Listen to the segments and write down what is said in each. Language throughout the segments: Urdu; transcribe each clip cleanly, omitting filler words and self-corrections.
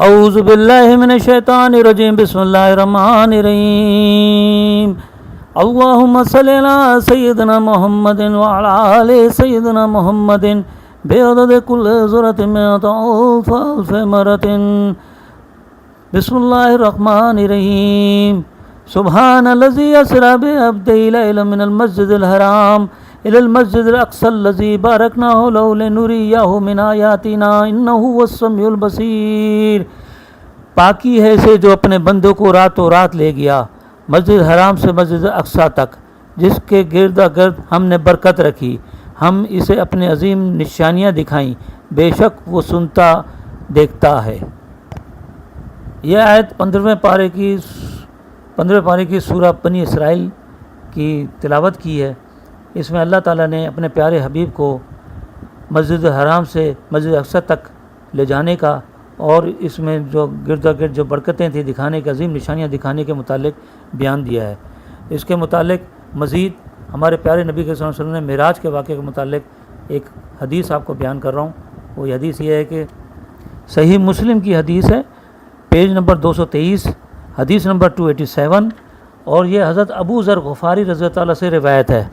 اعوذ باللہ من الشیطان الرجیم بسم اللہ الرحمن الرحیم اللہم صلی علی سیدنا محمد وعلی آل سیدنا محمد بعدد کل ذرۃ مئۃ الف الف مرۃ بسم اللہ الرحمن الرحیم سبحان الذی اسری بعبدہ لیلا من المسجد الحرام إلى المسجد الأقصى الذي باركنا حوله لنريه من آياتنا إنه هو السميع البصير۔ پاکی ہے اسے جو اپنے بندوں کو راتوں رات لے گیا مسجد حرام سے مسجد اقصیٰ تک، جس کے گرد گرد ہم نے برکت رکھی، ہم اسے اپنے عظیم نشانیاں دکھائیں، بے شک وہ سنتا دیکھتا ہے۔ یہ آیت 15ویں پارے کی سورہ بنی اسرائیل کی تلاوت کی ہے۔ اس میں اللہ تعالیٰ نے اپنے پیارے حبیب کو مسجد حرام سے مسجد اقصیٰ تک لے جانے کا اور اس میں جو گرد و گرد جو برکتیں تھیں دکھانے کے، عظیم نشانیاں دکھانے کے متعلق بیان دیا ہے۔ اس کے متعلق مزید ہمارے پیارے نبی صلی اللہ علیہ وسلم نے معراج کے واقعے کے متعلق ایک حدیث آپ کو بیان کر رہا ہوں۔ وہ حدیث یہ ہے کہ صحیح مسلم کی حدیث ہے، پیج نمبر 223، حدیث نمبر 287، اور یہ حضرت ابو ذر غفاری رضی اللہ تعالیٰ سے روایت ہے۔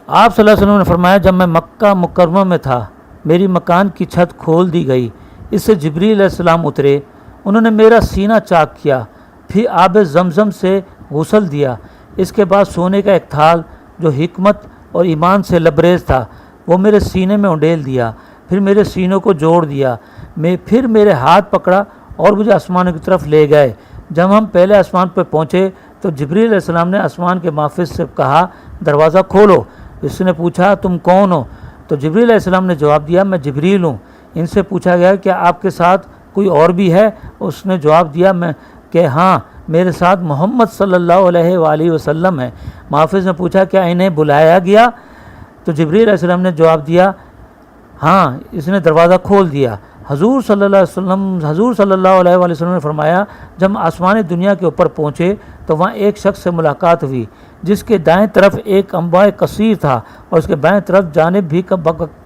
آپ صلی اللہ علیہ وسلم نے فرمایا، جب میں مکہ مکرمہ میں تھا میری مکان کی چھت کھول دی گئی، اس سے جبریل علیہ السلام اترے، انہوں نے میرا سینہ چاک کیا، پھر آب زمزم سے غسل دیا، اس کے بعد سونے کا ایک تھال جو حکمت اور ایمان سے لبریز تھا وہ میرے سینے میں انڈیل دیا، پھر میرے سینوں کو جوڑ دیا، پھر میرے ہاتھ پکڑا اور مجھے آسمان کی طرف لے گئے۔ جب ہم پہلے آسمان پر پہنچے تو جبریل علیہ السلام نے آسمان کے محافظ سے کہا، دروازہ کھولو۔ اس نے پوچھا، تم کون ہو؟ تو جبریل علیہ السلام نے جواب دیا، میں جبریل ہوں۔ ان سے پوچھا گیا، کیا آپ کے ساتھ کوئی اور بھی ہے؟ اس نے جواب دیا کہ ہاں، میرے ساتھ محمد صلی اللہ علیہ وآلہ وسلم ہے۔ محافظ نے پوچھا، کیا انہیں بلایا گیا؟ تو جبریل علیہ السلام نے جواب دیا، ہاں۔ اس نے دروازہ کھول دیا۔ حضور صلی اللہ علیہ وآلہ وسلم نے فرمایا، جب ہم آسمان دنیا کے اوپر پہنچے تو وہاں ایک شخص سے ملاقات ہوئی جس کے دائیں طرف ایک انباء کثیر تھا اور اس کے بائیں طرف جانب بھی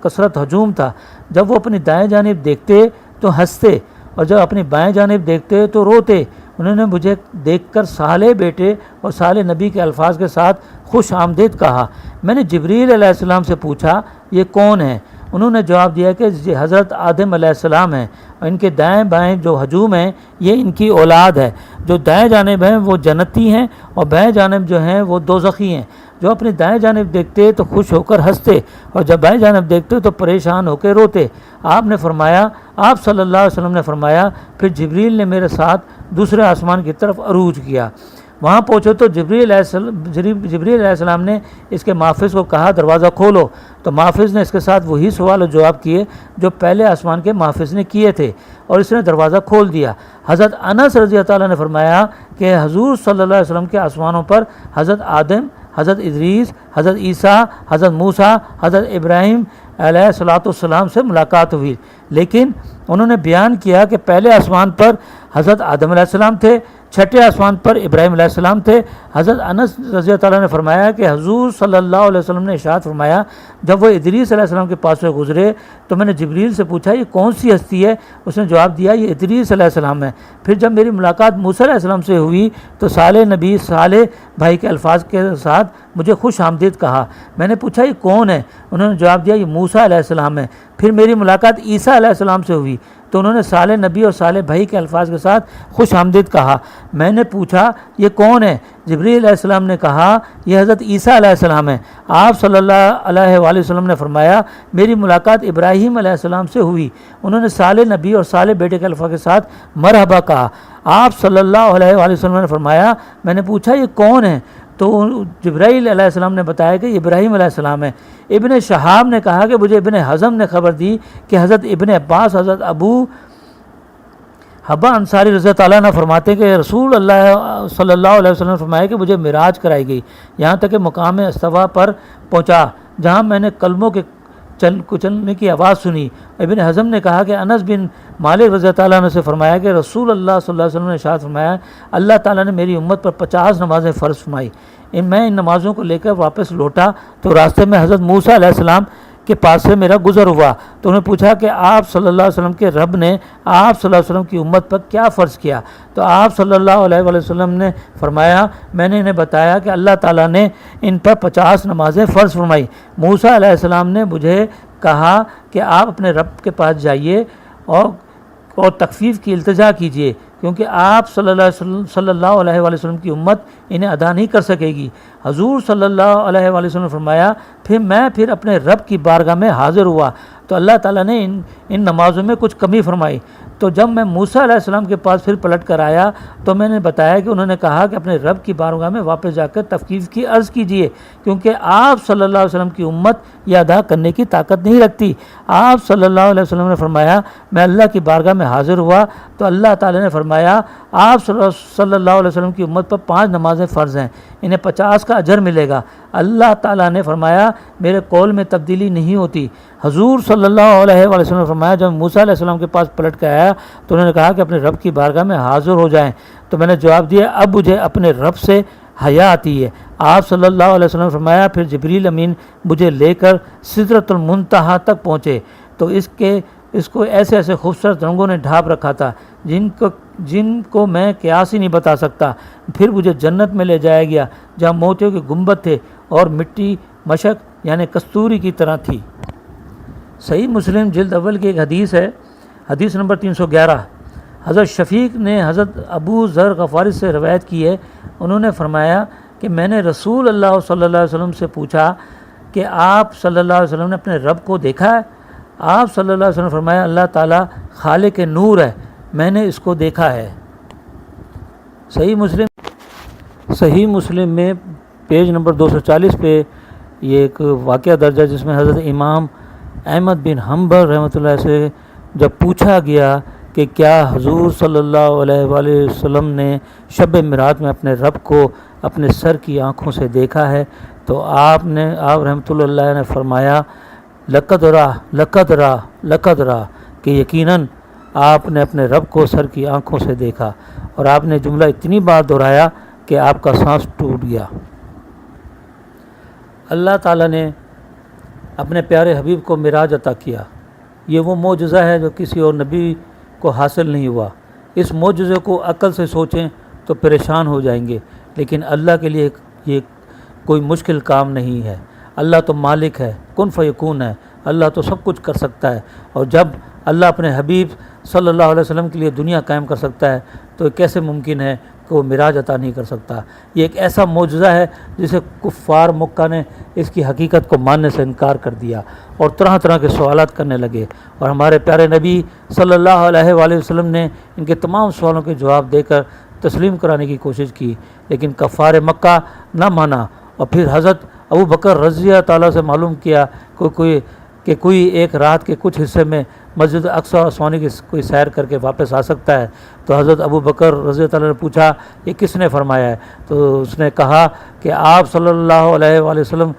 کثرت ہجوم تھا۔ جب وہ اپنی دائیں جانب دیکھتے تو ہنستے اور جب اپنی بائیں جانب دیکھتے تو روتے۔ انہوں نے مجھے دیکھ کر صالح بیٹے اور صالح نبی کے الفاظ کے ساتھ خوش آمدید کہا۔ میں نے جبریل علیہ السلام سے پوچھا، یہ کون ہے؟ انہوں نے جواب دیا کہ یہ حضرت آدم علیہ السلام ہیں، اور ان کے دائیں بائیں جو ہجوم ہیں یہ ان کی اولاد ہے۔ جو دائیں جانب ہیں وہ جنتی ہیں اور بائیں جانب جو ہیں وہ دوزخی ہیں۔ جو اپنی دائیں جانب دیکھتے تو خوش ہو کر ہنستے اور جب بائیں جانب دیکھتے تو پریشان ہو کے روتے۔ آپ صلی اللہ علیہ وسلم نے فرمایا، پھر جبریل نے میرے ساتھ دوسرے آسمان کی طرف عروج کیا۔ وہاں پہنچے تو جبریل علیہ السلام نے اس کے محافظ کو کہا، دروازہ کھولو۔ تو محافظ نے اس کے ساتھ وہی سوال و جواب کیے جو پہلے آسمان کے محافظ نے کیے تھے، اور اس نے دروازہ کھول دیا۔ حضرت انس رضی اللہ تعالیٰ نے فرمایا کہ حضور صلی اللہ علیہ وسلم کے آسمانوں پر حضرت آدم، حضرت ادریس، حضرت عیسیٰ، حضرت موسیٰ، حضرت ابراہیم علیہ السلام سے ملاقات ہوئی، لیکن انہوں نے بیان کیا کہ پہلے آسمان پر حضرت آدم علیہ السلام تھے، چھٹے آسمان پر ابراہیم علیہ السلام تھے۔ حضرت انس رضی اللہ تعالیٰ نے فرمایا کہ حضور صلی اللہ علیہ وسلم نے ارشاد فرمایا، جب وہ ادریس علیہ السلام کے پاس سے گزرے تو میں نے جبریل سے پوچھا، یہ کون سی ہستی ہے؟ اس نے جواب دیا، یہ ادریس علیہ السلام ہے۔ پھر جب میری ملاقات موسیٰ علیہ السلام سے ہوئی تو صالح نبی صالح بھائی کے الفاظ کے ساتھ مجھے خوش آمدید کہا۔ میں نے پوچھا، یہ کون ہے؟ انہوں نے جواب دیا، یہ موسیٰ علیہ السلام ہے۔ پھر میری ملاقات عیسیٰ علیہ السلام سے ہوئی تو انہوں نے صالح نبی اور صالح بھائی کے الفاظ کے ساتھ خوش آمدید کہا۔ میں نے پوچھا، یہ کون ہے؟ جبریل علیہ السلام نے کہا، یہ حضرت عیسیٰ علیہ السلام ہے۔ آپ صلی اللہ علیہ وآلہ وسلم نے فرمایا، میری ملاقات ابراہیم علیہ السلام سے ہوئی، انہوں نے صالح نبی اور صالح بیٹے کے الفاظ کے ساتھ مرحبا کہا۔ آپ صلی اللہ علیہ وآلہ وسلم نے فرمایا، میں نے پوچھا، یہ کون ہے؟ تو جبرائیل علیہ السلام نے بتایا کہ ابراہیم علیہ السلام ہے۔ ابن شہاب نے کہا کہ مجھے ابن حزم نے خبر دی کہ حضرت ابن عباس حضرت ابو حبا انصاری رضی اللہ عنہ فرماتے کہ رسول اللہ صلی اللہ علیہ وسلم نے فرمایا کہ مجھے معراج کرائی گئی، یہاں تک کہ مقام استوا پر پہنچا جہاں میں نے کلموں کے کچلنے کی آواز سنی۔ ابن حزم نے کہا کہ انس بن مالک رضی اللہ عنہ سے فرمایا کہ رسول اللہ صلی اللہ علیہ وسلم نے ارشاد فرمایا، اللہ تعالیٰ نے میری امت پر 50 نمازیں فرض فرمائی۔ میں ان نمازوں کو لے کر واپس لوٹا تو راستے میں حضرت موسیٰ علیہ السلام کے پاس سے میرا گزر ہوا تو انہوں نے پوچھا کہ آپ صلی اللہ علیہ وسلم کے رب نے آپ صلی اللہ علیہ وسلم کی امت پر کیا فرض کیا؟ تو آپ صلی اللہ علیہ وسلم نے فرمایا میں نے انہیں بتایا کہ اللہ تعالیٰ نے ان پر 50 نمازیں فرض فرمائی۔ موسیٰ علیہ السلام نے مجھے کہا کہ آپ اپنے رب کے پاس جائیے اور تخفیف کی التجا کیجیے، کیونکہ آپ صلی اللہ علیہ وسلم کی امت انہیں ادا نہیں کر سکے گی۔ حضور صلی اللہ علیہ وسلم نے فرمایا پھر اپنے رب کی بارگاہ میں حاضر ہوا تو اللہ تعالیٰ نے ان نمازوں میں کچھ کمی فرمائی۔ تو جب میں موسیٰ علیہ السلام کے پاس پھر پلٹ کر آیا تو میں نے بتایا کہ انہوں نے کہا کہ اپنے رب کی بارگاہ میں واپس جا کر تخفیف کی عرض کیجیے، کیونکہ آپ صلی اللہ علیہ وسلم کی امت یہ ادا کرنے کی طاقت نہیں رکھتی۔ آپ صلی اللہ علیہ وسلم نے فرمایا میں اللہ کی بارگاہ میں حاضر ہوا تو اللہ تعالیٰ نے فرمایا آپ صلی اللہ علیہ وسلم کی امت پر 5 نمازیں فرض ہیں، انہیں 50 کا اجر ملے گا۔ اللہ تعالیٰ نے فرمایا میرے قول میں تبدیلی نہیں ہوتی۔ حضور صلی اللہ علیہ وسلم نے فرمایا جب موسیٰ علیہ السلام کے پاس پلٹ کے آیا تو انہوں نے کہا کہ اپنے رب کی بارگاہ میں حاضر ہو جائیں، تو میں نے جواب دیا اب مجھے اپنے رب سے حیا آتی ہے۔ آپ صلی اللہ علیہ وسلم نے فرمایا پھر جبریل امین مجھے لے کر سدرۃ المنتہا تک پہنچے تو اس کو ایسے ایسے خوبصورت رنگوں نے ڈھانپ رکھا تھا جن کو میں قیاس ہی نہیں بتا سکتا۔ پھر مجھے جنت میں لے جایا گیا جہاں موتیوں کے گنبد تھے اور مٹی مشک یعنی کستوری کی طرح تھی۔ صحیح مسلم جلد اول کی ایک حدیث ہے، حدیث نمبر 311۔ حضرت شفیق نے حضرت ابو ذر غفاری سے روایت کی ہے، انہوں نے فرمایا کہ میں نے رسول اللہ صلی اللہ علیہ وسلم سے پوچھا کہ آپ صلی اللہ علیہ وسلم نے اپنے رب کو دیکھا ہے؟ آپ صلی اللہ علیہ وسلم نے فرمایا اللہ تعالیٰ خالق نور ہے، میں نے اس کو دیکھا ہے۔ صحیح مسلم میں پیج نمبر 240 پہ یہ ایک واقعہ درج ہے جس میں حضرت امام احمد بن حنبل رحمۃ اللہ سے جب پوچھا گیا کہ کیا حضور صلی اللہ علیہ وآلہ وسلم نے شب معراج میں اپنے رب کو اپنے سر کی آنکھوں سے دیکھا ہے تو آپ رحمۃ اللہ نے فرمایا لقد را کہ یقیناً آپ نے اپنے رب کو سر کی آنکھوں سے دیکھا، اور آپ نے جملہ اتنی بار دہرایا کہ آپ کا سانس ٹوٹ گیا۔ اللہ تعالیٰ نے اپنے پیارے حبیب کو معراج عطا کیا، یہ وہ معجزہ ہے جو کسی اور نبی کو حاصل نہیں ہوا۔ اس معجزے کو عقل سے سوچیں تو پریشان ہو جائیں گے، لیکن اللہ کے لیے یہ کوئی مشکل کام نہیں ہے۔ اللہ تو مالک ہے، کن فیکون ہے، اللہ تو سب کچھ کر سکتا ہے، اور جب اللہ اپنے حبیب صلی اللہ علیہ وسلم کے لیے دنیا قائم کر سکتا ہے تو کیسے ممکن ہے کہ وہ معراج عطا نہیں کر سکتا؟ یہ ایک ایسا معجزہ ہے جسے کفار مکہ نے اس کی حقیقت کو ماننے سے انکار کر دیا اور طرح طرح کے سوالات کرنے لگے، اور ہمارے پیارے نبی صلی اللہ علیہ وآلہ وسلم نے ان کے تمام سوالوں کے جواب دے کر تسلیم کرانے کی کوشش کی، لیکن کفار مکہ نہ مانا۔ اور پھر حضرت ابو بکر رضی اللہ تعالیٰ سے معلوم کیا کہ کوئی ایک رات کے کچھ حصے میں مسجد اقصی اور سوانی کی کوئی سیر کر کے واپس آ سکتا ہے، تو حضرت ابو بکر رضی اللہ تعالیٰ نے پوچھا یہ کس نے فرمایا ہے؟ تو اس نے کہا کہ آپ صلی اللہ علیہ وآلہ وسلم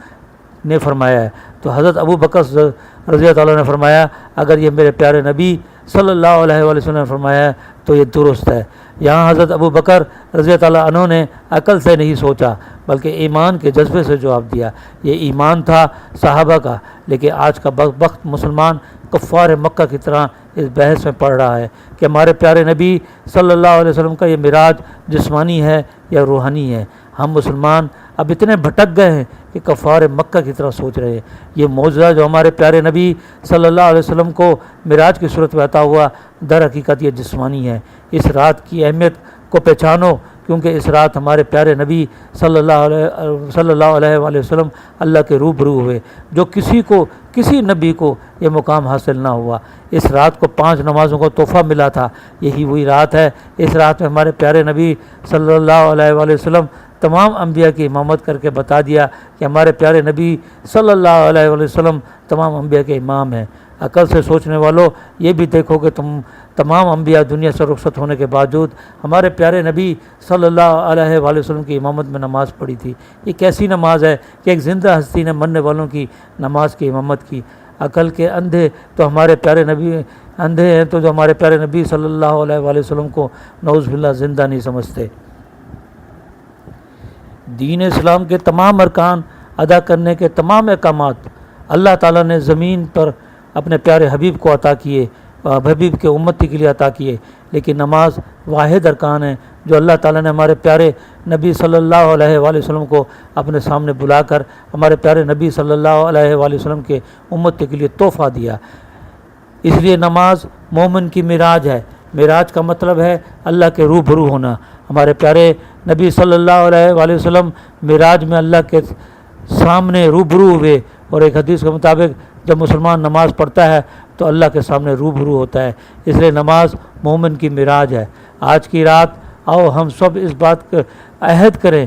نے فرمایا ہے۔ تو حضرت ابو بکر رضی اللہ تعالیٰ نے فرمایا اگر یہ میرے پیارے نبی صلی اللہ علیہ وآلہ وسلم نے فرمایا ہے تو یہ درست ہے۔ یہاں حضرت ابو بکر رضی اللہ تعالیٰ عنہ نے عقل سے نہیں سوچا بلکہ ایمان کے جذبے سے جواب دیا۔ یہ ایمان تھا صحابہ کا، لیکن آج کا بدبخت مسلمان کفار مکہ کی طرح اس بحث میں پڑ رہا ہے کہ ہمارے پیارے نبی صلی اللہ علیہ وسلم کا یہ معراج جسمانی ہے یا روحانی ہے۔ ہم مسلمان اب اتنے بھٹک گئے ہیں کہ کفار مکہ کی طرح سوچ رہے ہیں۔ یہ معجزہ جو ہمارے پیارے نبی صلی اللہ علیہ وسلم کو معراج کی صورت میں عطا ہوا در حقیقت یہ جسمانی ہے۔ اس رات کی اہمیت کو پہچانو، کیونکہ اس رات ہمارے پیارے نبی صلی اللہ علیہ وآلہ وسلم اللہ کے روبرو ہوئے، جو کسی نبی کو یہ مقام حاصل نہ ہوا۔ اس رات کو 5 نمازوں کو تحفہ ملا تھا، یہی وہی رات ہے۔ اس رات میں ہمارے پیارے نبی صلی اللہ علیہ وآلہ وسلم تمام انبیاء کی امامت کر کے بتا دیا کہ ہمارے پیارے نبی صلی اللہ علیہ وآلہ وسلم تمام انبیاء کے امام ہیں۔ عقل سے سوچنے والوں یہ بھی دیکھو کہ تمام انبیاء دنیا سے رخصت ہونے کے باوجود ہمارے پیارے نبی صلی اللہ علیہ وآلہ وسلم کی امامت میں نماز پڑھی تھی۔ یہ کیسی نماز ہے کہ ایک زندہ ہستی نے مرنے والوں کی نماز کی امامت کی؟ عقل کے اندھے تو ہمارے پیارے نبی اندھے ہیں تو جو ہمارے پیارے نبی صلی اللہ علیہ وآلہ وسلم کو نعوذ باللہ زندہ نہیں سمجھتے۔ دین اسلام کے تمام ارکان ادا کرنے کے تمام احکامات اللہ تعالیٰ نے زمین پر اپنے پیارے حبیب کو عطا کیے، حبیب کے امتی کے لیے عطا کیے، لیکن نماز واحد ارکان ہے جو اللہ تعالیٰ نے ہمارے پیارے نبی صلی اللہ علیہ وآلہ وسلم کو اپنے سامنے بلا کر ہمارے پیارے نبی صلی اللہ علیہ وآلہ وسلم کے امتی کے لیے تحفہ دیا۔ اس لیے نماز مومن کی معراج ہے۔ معراج کا مطلب ہے اللہ کے روبرو ہونا۔ ہمارے پیارے نبی صلی اللہ علیہ وآلہ وسلم معراج میں اللہ کے سامنے روبرو ہوئے، اور ایک حدیث کے مطابق جب مسلمان نماز پڑھتا ہے تو اللہ کے سامنے روبرو ہوتا ہے۔ اس لیے نماز مومن کی معراج ہے۔ آج کی رات آؤ ہم سب اس بات کا عہد کریں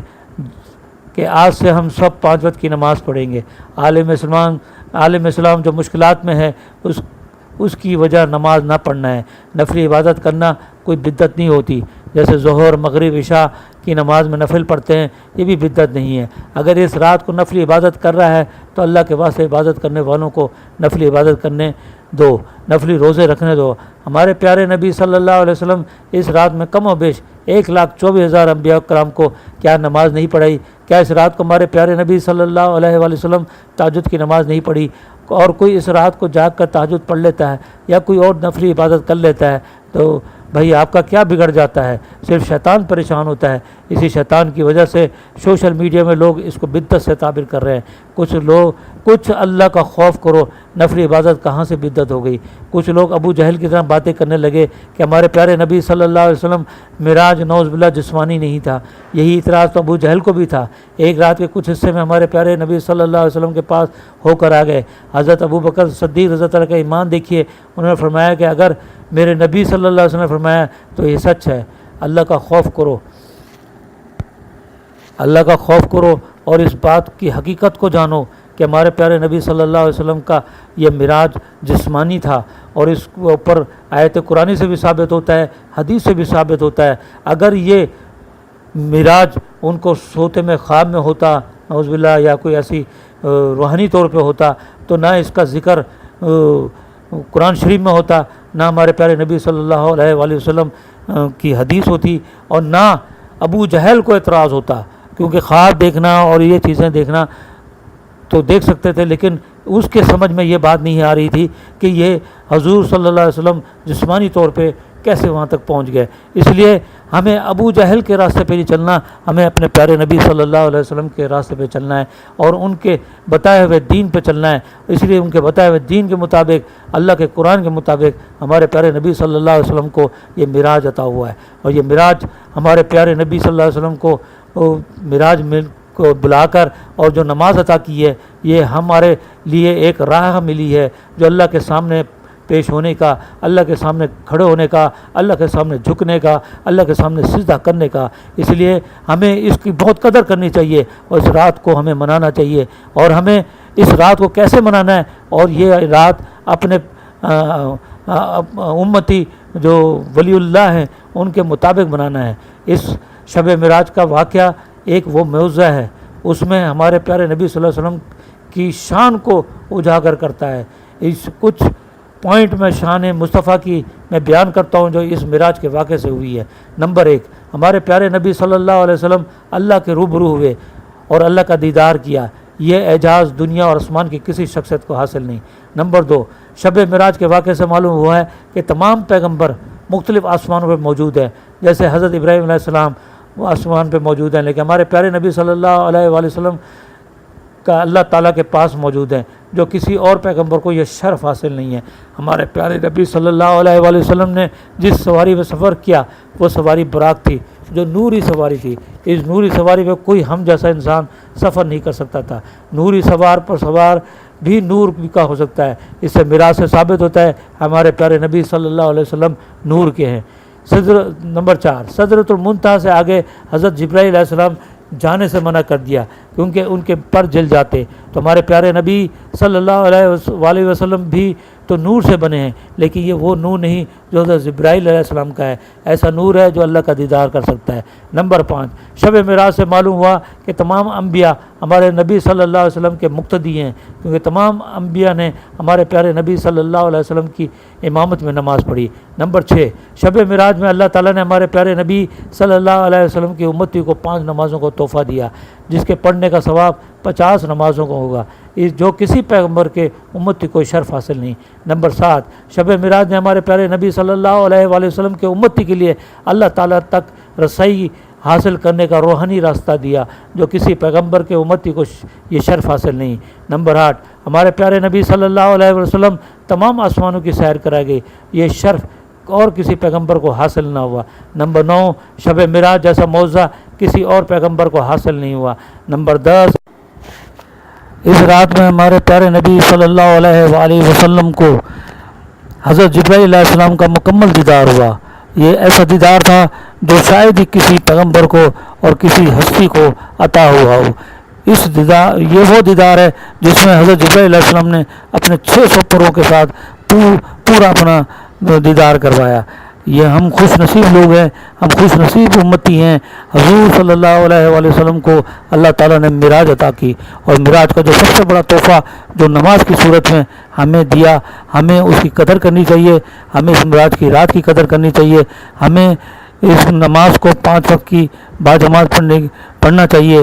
کہ آج سے ہم سب 5 وقت کی نماز پڑھیں گے۔ عالم اسلام جو مشکلات میں ہے اس کی وجہ نماز نہ پڑھنا ہے۔ نفلی عبادت کرنا کوئی بدعت نہیں ہوتی، جیسے ظہر، مغرب، عشاء کی نماز میں نفل پڑھتے ہیں، یہ بھی بدعت نہیں ہے۔ اگر اس رات کو نفلی عبادت کر رہا ہے تو اللہ کے واسطے عبادت کرنے والوں کو نفلی عبادت کرنے دو، نفلی روزے رکھنے دو۔ ہمارے پیارے نبی صلی اللہ علیہ وسلم اس رات میں کم و بیش 1,24,000 انبیاء کرام کو کیا نماز نہیں پڑھائی؟ کیا اس رات کو ہمارے پیارے نبی صلی اللہ علیہ وآلہ وسلم تہجد کی نماز نہیں پڑھی؟ اور کوئی اس رات کو جاگ کر تہجد پڑھ لیتا ہے یا کوئی اور نفلی عبادت کر لیتا ہے تو بھائی آپ کا کیا بگڑ جاتا ہے؟ صرف شیطان پریشان ہوتا ہے۔ اسی شیطان کی وجہ سے سوشل میڈیا میں لوگ اس کو بدعت سے تعبیر کر رہے ہیں۔ کچھ اللہ کا خوف کرو، نفلی عبادت کہاں سے بدعت ہو گئی؟ کچھ لوگ ابو جہل کی طرح باتیں کرنے لگے کہ ہمارے پیارے نبی صلی اللہ علیہ وسلم معراج نعوذ باللہ جسمانی نہیں تھا۔ یہی اعتراض تو ابو جہل کو بھی تھا۔ ایک رات کے کچھ حصے میں ہمارے پیارے نبی صلی اللہ علیہ وسلم کے پاس ہو کر آ گئے۔ حضرت ابو بکر صدیق رضی اللہ عنہ کا ایمان دیکھیے، انہوں نے فرمایا کہ اگر میرے نبی صلی اللہ علیہ وسلم نے فرمایا تو یہ سچ ہے۔ اللہ کا خوف کرو، اللہ کا خوف کرو اور اس بات کی حقیقت کو جانو کہ ہمارے پیارے نبی صلی اللہ علیہ وسلم کا یہ معراج جسمانی تھا، اور اس کے اوپر آیت قرآنی سے بھی ثابت ہوتا ہے، حدیث سے بھی ثابت ہوتا ہے۔ اگر یہ معراج ان کو سوتے میں خواب میں ہوتا نعوذ باللہ یا کوئی ایسی روحانی طور پہ ہوتا تو نہ اس کا ذکر قرآن شریف میں ہوتا، نہ ہمارے پیارے نبی صلی اللہ علیہ وآلہ وسلم کی حدیث ہوتی، اور نہ ابو جہل کو اعتراض ہوتا، کیونکہ خواب دیکھنا اور یہ چیزیں دیکھنا تو دیکھ سکتے تھے، لیکن اس کے سمجھ میں یہ بات نہیں آ رہی تھی کہ یہ حضور صلی اللہ علیہ وسلم جسمانی طور پہ کیسے وہاں تک پہنچ گئے۔ اس لیے ہمیں ابو جہل کے راستے پہ نہیں چلنا، ہمیں اپنے پیارے نبی صلی اللہ علیہ وسلم کے راستے پہ چلنا ہے اور ان کے بتائے ہوئے دین پہ چلنا ہے۔ اس لیے ان کے بتائے ہوئے دین کے مطابق، اللہ کے قرآن کے مطابق ہمارے پیارے نبی صلی اللہ علیہ وسلم کو یہ معراج عطا ہوا ہے، اور یہ معراج ہمارے پیارے نبی صلی اللہ علیہ وسلم کو معراج کو بلا کر اور جو نماز عطا کی ہے، یہ ہمارے لیے ایک راہ ملی ہے جو اللہ کے سامنے پیش ہونے کا، اللہ کے سامنے کھڑے ہونے کا، اللہ کے سامنے جھکنے کا، اللہ کے سامنے سجدہ کرنے کا۔ اس لیے ہمیں اس کی بہت قدر کرنی چاہیے اور اس رات کو ہمیں منانا چاہیے، اور ہمیں اس رات کو کیسے منانا ہے، اور یہ رات اپنے امتی جو ولی اللہ ہیں ان کے مطابق منانا ہے۔ اس شب معراج کا واقعہ ایک وہ معجزہ ہے، اس میں ہمارے پیارے نبی صلی اللہ علیہ وسلم کی شان کو اجاگر کرتا ہے۔ اس کچھ پوائنٹ میں شان مصطفیٰ کی میں بیان کرتا ہوں جو اس معراج کے واقعے سے ہوئی ہے۔ نمبر 1، ہمارے پیارے نبی صلی اللہ علیہ وسلم اللہ کے روبرو ہوئے اور اللہ کا دیدار کیا۔ یہ اعجاز دنیا اور آسمان کی کسی شخصیت کو حاصل نہیں۔ نمبر 2، شب معراج کے واقعے سے معلوم ہوا ہے کہ تمام پیغمبر مختلف آسمانوں پہ موجود ہیں، جیسے حضرت ابراہیم علیہ السلام وہ آسمان پہ موجود ہیں، لیکن ہمارے پیارے نبی صلی اللہ علیہ وآلہ وسلم کا اللہ تعالیٰ کے پاس موجود ہیں، جو کسی اور پیغمبر کو یہ شرف حاصل نہیں ہے۔ ہمارے پیارے نبی صلی اللہ علیہ وآلہ وسلم نے جس سواری میں سفر کیا وہ سواری براق تھی، جو نوری سواری تھی۔ اس نوری سواری میں کوئی ہم جیسا انسان سفر نہیں کر سکتا تھا۔ نوری سوار پر سوار بھی نور کا ہو سکتا ہے۔ اس سے معراج سے ثابت ہوتا ہے ہمارے پیارے نبی صلی اللہ علیہ وسلم نور کے ہیں۔ نمبر 4، سدرۃ المنتہا سے آگے حضرت جبرائیل علیہ السلام جانے سے منع کر دیا کیونکہ ان کے پر جل جاتے۔ تو ہمارے پیارے نبی صلی اللہ علیہ وسلم بھی تو نور سے بنے ہیں، لیکن یہ وہ نور نہیں جو حضرت جبرائیل علیہ السلام کا ہے، ایسا نور ہے جو اللہ کا دیدار کر سکتا ہے۔ نمبر 5، شب معراج سے معلوم ہوا کہ تمام انبیاء ہمارے نبی صلی اللہ علیہ وسلم کے مقتدی ہیں، کیونکہ تمام انبیاء نے ہمارے پیارے نبی صلی اللہ علیہ وسلم کی امامت میں نماز پڑھی۔ نمبر 6، شب معراج میں اللہ تعالیٰ نے ہمارے پیارے نبی صلی اللہ علیہ وسلم کی امتی کو 5 نمازوں کو تحفہ دیا، جس کے پڑھنے کا ثواب 50 نمازوں کو ہوگا۔ جو کسی پیغمبر کے امتی کو شرف حاصل نہیں۔ نمبر 7، شب معراج نے ہمارے پیارے نبی صلی اللہ علیہ وآلہ وسلم کے امتی کے لیے اللہ تعالیٰ تک رسائی حاصل کرنے کا روحانی راستہ دیا، جو کسی پیغمبر کے امتی کو یہ شرف حاصل نہیں۔ نمبر 8، ہمارے پیارے نبی صلی اللہ علیہ وسلم تمام آسمانوں کی سیر کرائے گئے، یہ شرف اور کسی پیغمبر کو حاصل نہ ہوا۔ نمبر 9، شب معراج جیسا معجزہ کسی اور پیغمبر کو حاصل نہیں ہوا۔ نمبر 10، اس رات میں ہمارے پیارے نبی صلی اللہ علیہ وآلہ وسلم کو حضرت جبرائیل علیہ السلام کا مکمل دیدار ہوا۔ یہ ایسا دیدار تھا جو شاید ہی کسی پیغمبر کو اور کسی ہستی کو عطا ہوا ہو۔ یہ وہ دیدار ہے جس میں حضرت جبرائیل علیہ السلام نے اپنے 600 پروں کے ساتھ پورا اپنا دیدار کروایا۔ یہ ہم خوش نصیب لوگ ہیں، ہم خوش نصیب امتی ہیں۔ حضور صلی اللہ علیہ وآلہ وسلم کو اللہ تعالیٰ نے معراج عطا کی، اور معراج کا جو سب سے بڑا تحفہ جو نماز کی صورت میں ہمیں دیا، ہمیں اس کی قدر کرنی چاہیے، ہمیں اس معراج کی رات کی قدر کرنی چاہیے، ہمیں اس نماز کو 5 وقت کی باجماعت پڑھنا چاہیے۔